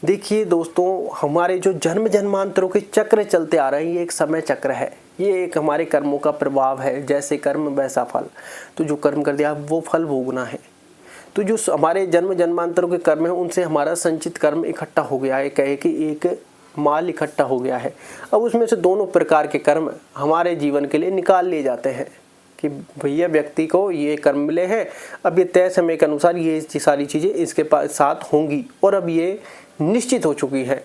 देखिए दोस्तों, हमारे जो जन्म जन्मांतरों के चक्र चलते आ रहे हैं, ये एक समय चक्र है। ये एक हमारे कर्मों का प्रभाव है। जैसे कर्म वैसा फल। तो जो कर्म कर दिया वो फल भोगना है। तो जो हमारे जन्म जन्मांतरों के कर्म हैं, उनसे हमारा संचित कर्म इकट्ठा हो गया है। कहे कि एक माल इकट्ठा हो गया है। अब उसमें से दोनों प्रकार के कर्म हमारे जीवन के लिए निकाल लिए जाते हैं कि भैया व्यक्ति को ये कर्म मिले हैं, अब ये तय समय के अनुसार ये सारी चीज़ें इसके साथ होंगी और अब ये निश्चित हो चुकी है।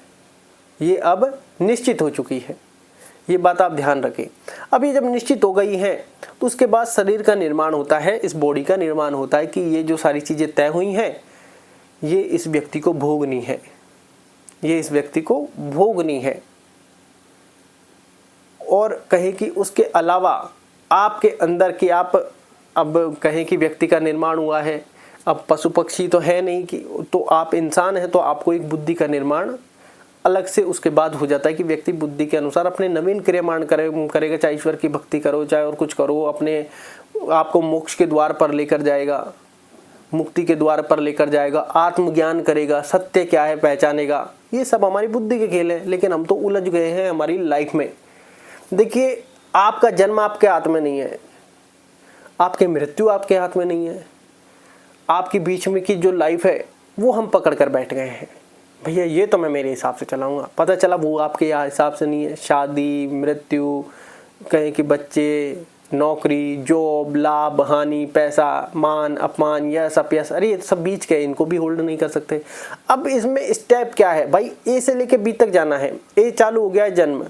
ये अब निश्चित हो चुकी है। ये बात आप ध्यान रखें। अब ये जब निश्चित हो गई है तो उसके बाद शरीर का निर्माण होता है, इस बॉडी का निर्माण होता है कि ये जो सारी चीज़ें तय हुई हैं ये इस व्यक्ति को भोगनी है, ये इस व्यक्ति को भोगनी है। और कहे कि उसके अलावा आपके अंदर कि आप अब कहें कि व्यक्ति का निर्माण हुआ है, अब पशु पक्षी तो है नहीं कि, तो आप इंसान हैं तो आपको एक बुद्धि का निर्माण अलग से उसके बाद हो जाता है कि व्यक्ति बुद्धि के अनुसार अपने नवीन क्रियामान करेगा। चाहे ईश्वर की भक्ति करो, चाहे और कुछ करो, अपने आपको मोक्ष के द्वार पर लेकर जाएगा, मुक्ति के द्वार पर लेकर जाएगा, आत्मज्ञान करेगा, सत्य क्या है पहचानेगा। ये सब हमारी बुद्धि के खेल है। लेकिन हम तो उलझ गए हैं हमारी लाइफ में। देखिए, आपका जन्म आपके हाथ में नहीं है, आपकी मृत्यु आपके हाथ में नहीं है, आपकी बीच में की जो लाइफ है वो हम पकड़ कर बैठ गए हैं। भैया ये तो मैं मेरे हिसाब से चलाऊंगा, पता चला वो आपके हिसाब से नहीं है। शादी, मृत्यु, कहें कि बच्चे, नौकरी, जॉब, लाभ, हानि, पैसा, मान, अपमान, यश अपयश, अरे ये सब बीच के, इनको भी होल्ड नहीं कर सकते। अब इसमें स्टेप क्या है भाई? ए से लेके बी तक जाना है। ए चालू हो गया है जन्म,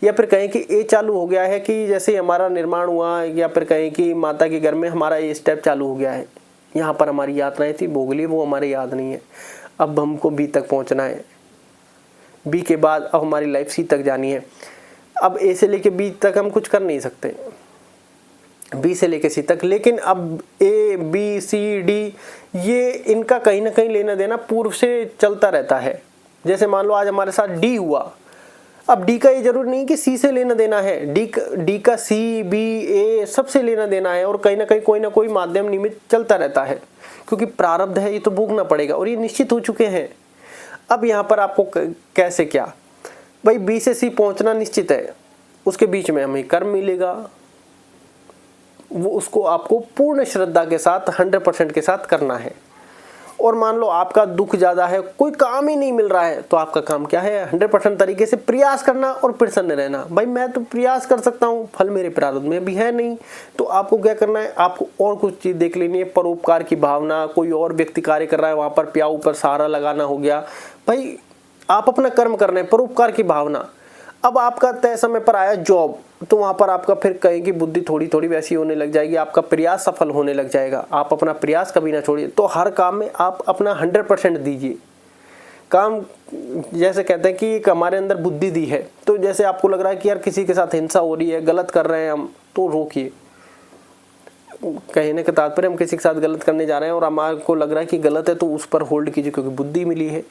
या फिर कहें कि ए चालू हो गया है कि जैसे हमारा निर्माण हुआ, या फिर कहें कि माता के घर में हमारा ये स्टेप चालू हो गया है। यहाँ पर हमारी यात्राएं थी, भोग ली, वो हमारे याद नहीं है। अब हमको बी तक पहुँचना है। बी के बाद अब हमारी लाइफ सी तक जानी है। अब ए से लेके बी तक हम कुछ कर नहीं सकते, बी से लेके सी तक। लेकिन अब ए, बी, सी, डी, ये इनका कहीं ना कहीं लेना देना पूर्व से चलता रहता है। जैसे मान लो आज हमारे साथ डी हुआ, अब डी का ये जरूरी नहीं कि सी से लेना देना है। डी का सी, बी, ए सबसे लेना देना है। और कहीं ना कहीं कोई ना कोई माध्यम निमित्त चलता रहता है, क्योंकि प्रारब्ध है, ये तो भोगना पड़ेगा और ये निश्चित हो चुके हैं। अब यहाँ पर आपको कैसे क्या, भाई बी से सी पहुँचना निश्चित है, उसके बीच में हमें कर्म मिलेगा, वो उसको आपको पूर्ण श्रद्धा के साथ 100% के साथ करना है। और मान लो आपका दुख ज़्यादा है, कोई काम ही नहीं मिल रहा है, तो आपका काम क्या है? 100% तरीके से प्रयास करना और प्रसन्न रहना। भाई मैं तो प्रयास कर सकता हूँ, फल मेरे प्रारब्ध में भी है नहीं, तो आपको क्या करना है? आपको और कुछ चीज़ देख लेनी है, परोपकार की भावना। कोई और व्यक्ति कार्य कर रहा है, वहाँ पर प्याऊ पर सहारा लगाना हो गया। भाई आप अपना कर्म कर रहे हैं, परोपकार की भावना। अब आपका तय समय पर आया जॉब, तो वहाँ पर आपका फिर कहीं की बुद्धि थोड़ी थोड़ी वैसी होने लग जाएगी, आपका प्रयास सफल होने लग जाएगा। आप अपना प्रयास कभी ना छोड़िए। तो हर काम में आप अपना 100% दीजिए। काम जैसे कहते हैं कि एक हमारे अंदर बुद्धि दी है, तो जैसे आपको लग रहा है कि यार किसी के साथ हिंसा हो रही है, गलत कर रहे हैं हम, तो रोकिए। कहने का तात्पर्य हम किसी के साथ गलत करने जा रहे हैं और हमारे को लग रहा है कि गलत है, तो उस पर होल्ड कीजिए, क्योंकि बुद्धि मिली है।